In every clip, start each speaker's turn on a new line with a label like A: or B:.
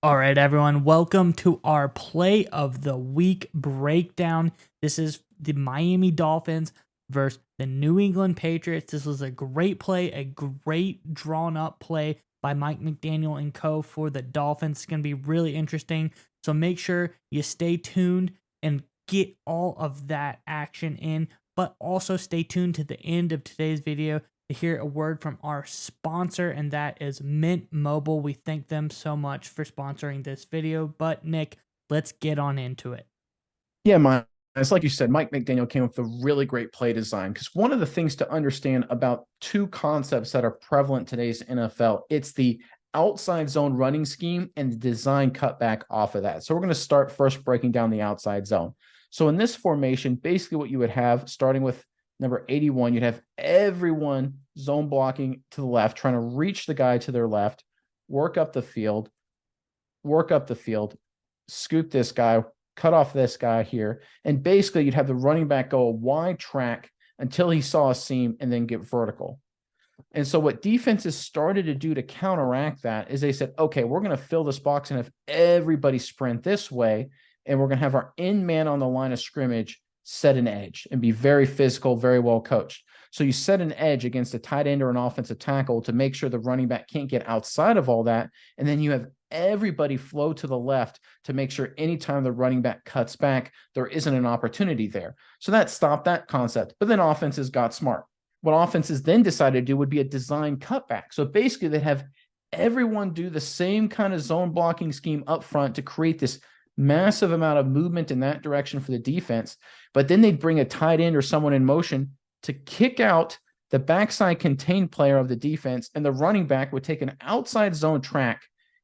A: All right, everyone, welcome to our play of the week breakdown. This is the Miami Dolphins versus the New England Patriots. This was a great play, a great drawn up play by Mike McDaniel and co for the Dolphins. It's going to be really interesting. So make sure you stay tuned and get all of that action in, but also stay tuned to the end of today's video to hear a word from our sponsor, and that is Mint Mobile. We thank them so much for sponsoring this video. But Nick, let's get on into it.
B: Yeah, it's like you said, Mike McDaniel came up with a really great play design because one of the things to understand about two concepts that are prevalent in today's NFL, it's the outside zone running scheme and the design cutback off of that. So we're going to start first breaking down the outside zone. So in this formation, basically what you would have, starting with number 81, you'd have everyone zone blocking to the left, trying to reach the guy to their left, work up the field, scoop this guy, cut off this guy here. And basically you'd have the running back go a wide track until he saw a seam and then get vertical. And so what defenses started to do to counteract that is they said, okay, we're going to fill this box and have everybody sprint this way. And we're going to have our end man on the line of scrimmage set an edge and be very physical, very well coached. So you set an edge against a tight end or an offensive tackle to make sure the running back can't get outside of all that. And then you have everybody flow to the left to make sure anytime the running back cuts back, there isn't an opportunity there. So that stopped that concept. But then offenses got smart. What offenses then decided to do would be a design cutback. So basically they'd have everyone do the same kind of zone blocking scheme up front to create this massive amount of movement in that direction for the defense. But then they'd bring a tight end or someone in motion to kick out the backside contained player of the defense, and the running back would take an outside zone track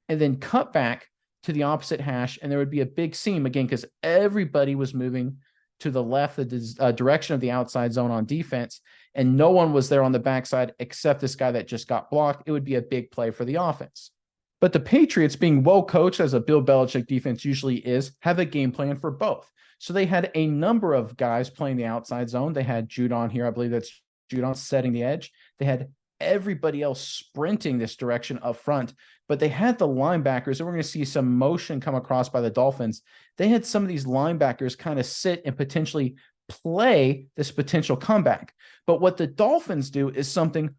B: and then cut back to the opposite hash, and there would be a big seam again because everybody was moving to the left, the direction of the outside zone on defense, and no one was there on the backside except this guy that just got blocked. It would be a big play for the offense. But the Patriots, being well coached as a Bill Belichick defense usually is, have a game plan for both. So they had a number of guys playing the outside zone. They had Judon here. I believe that's Judon setting the edge. They had everybody else sprinting this direction up front, but they had the linebackers, and we're going to see some motion come across by the Dolphins. They had some of these linebackers kind of sit and potentially play this potential comeback. But what the Dolphins do is something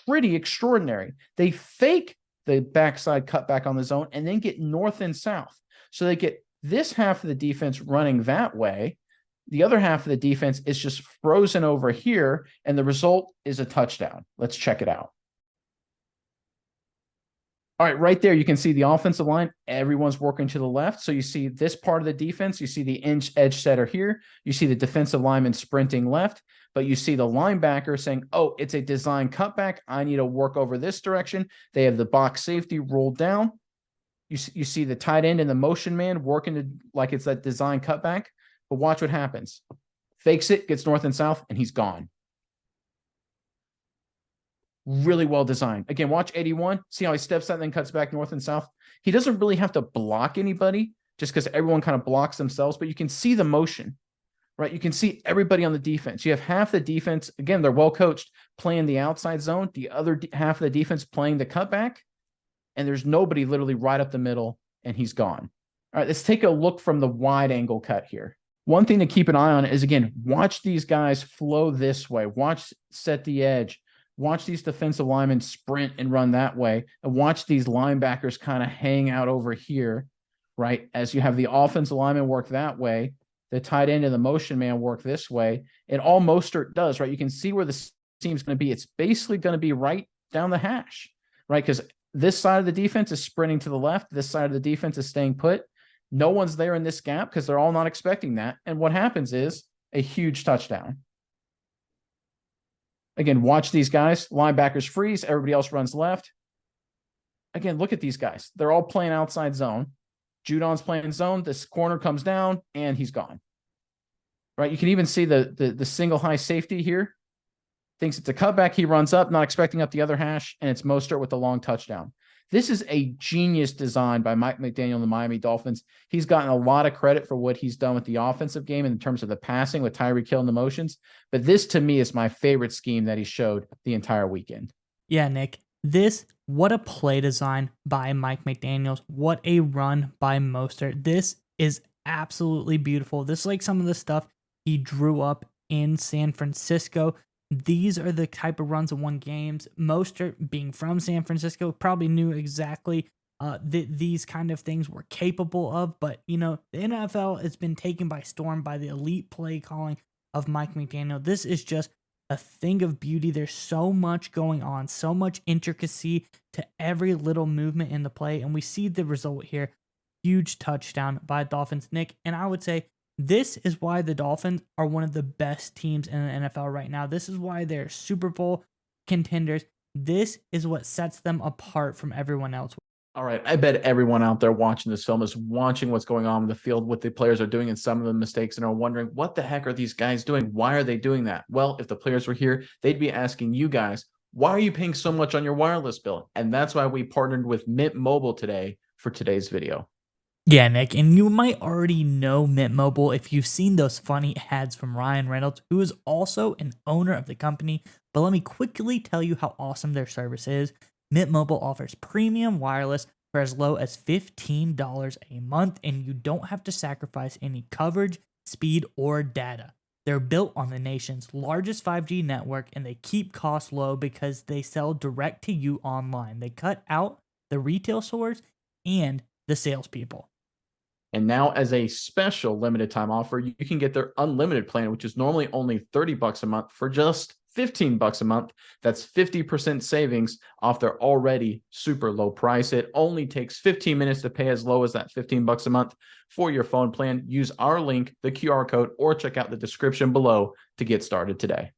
B: pretty extraordinary. They fake the backside cutback on the zone and then get north and south. So they get this half of the defense running that way. The other half of the defense is just frozen over here, and the result is a touchdown. Let's check it out. All right, right there, you can see the offensive line. Everyone's working to the left. So you see this part of the defense. You see the edge setter here. You see the defensive lineman sprinting left, but you see the linebacker saying, oh, it's a design cutback. I need to work over this direction. They have the box safety rolled down. You see the tight end and the motion man working like it's that design cutback. But watch what happens. Fakes it, gets north and south, and he's gone. Really well designed. Again, watch 81. See how he steps out and then cuts back north and south. He doesn't really have to block anybody just because everyone kind of blocks themselves, but you can see the motion, right? You can see everybody on the defense. You have half the defense, again, they're well coached, playing the outside zone, the other half of the defense playing the cutback, and there's nobody literally right up the middle, and he's gone. All right, let's take a look from the wide angle cut here. One thing to keep an eye on is, again, watch these guys flow this way. Watch set the edge. Watch these defensive linemen sprint and run that way. And watch these linebackers kind of hang out over here, right? As you have the offensive lineman work that way, the tight end and the motion man work this way. And all Mostert does, right? You can see where the seam's going to be. It's basically going to be right down the hash, right? Because this side of the defense is sprinting to the left. This side of the defense is staying put. No one's there in this gap because they're all not expecting that. And what happens is a huge touchdown. Again, watch these guys. Linebackers freeze. Everybody else runs left. Again, look at these guys. They're all playing outside zone. Judon's playing zone. This corner comes down, and he's gone. Right? You can even see the single high safety here. Thinks it's a cutback. He runs up, not expecting up the other hash, and it's Mostert with the long touchdown. This is a genius design by Mike McDaniel and the Miami Dolphins. He's gotten a lot of credit for what he's done with the offensive game in terms of the passing with Tyreek Hill and the motions. But this, to me, is my favorite scheme that he showed the entire weekend.
A: Yeah, Nick. What a play design by Mike McDaniels. What a run by Mostert. This is absolutely beautiful. This is like some of the stuff he drew up in San Francisco. These are the type of runs that won games. Mostert, being from San Francisco, probably knew exactly these kind of things were capable of. But, the NFL has been taken by storm by the elite play calling of Mike McDaniel. This is just a thing of beauty. There's so much going on, so much intricacy to every little movement in the play. And we see the result here. Huge touchdown by Dolphins, Nick. And I would say this is why the Dolphins are one of the best teams in the NFL right now. This is why they're Super Bowl contenders. This is what sets them apart from everyone else.
B: All right. I bet everyone out there watching this film is watching what's going on in the field, what the players are doing, and some of the mistakes, and are wondering, what the heck are these guys doing? Why are they doing that? Well, if the players were here, they'd be asking you guys, why are you paying so much on your wireless bill? And that's why we partnered with Mint Mobile today for today's video.
A: Yeah, Nick, and you might already know Mint Mobile if you've seen those funny ads from Ryan Reynolds, who is also an owner of the company. But let me quickly tell you how awesome their service is. Mint Mobile offers premium wireless for as low as $15 a month, and you don't have to sacrifice any coverage, speed, or data. They're built on the nation's largest 5G network, and they keep costs low because they sell direct to you online. They cut out the retail stores and the salespeople.
B: And now, as a special limited time offer, you can get their unlimited plan, which is normally only $30 a month, for just $15 a month. That's 50% savings off their already super low price. It only takes 15 minutes to pay as low as that $15 a month for your phone plan. Use our link, the QR code, or check out the description below to get started today.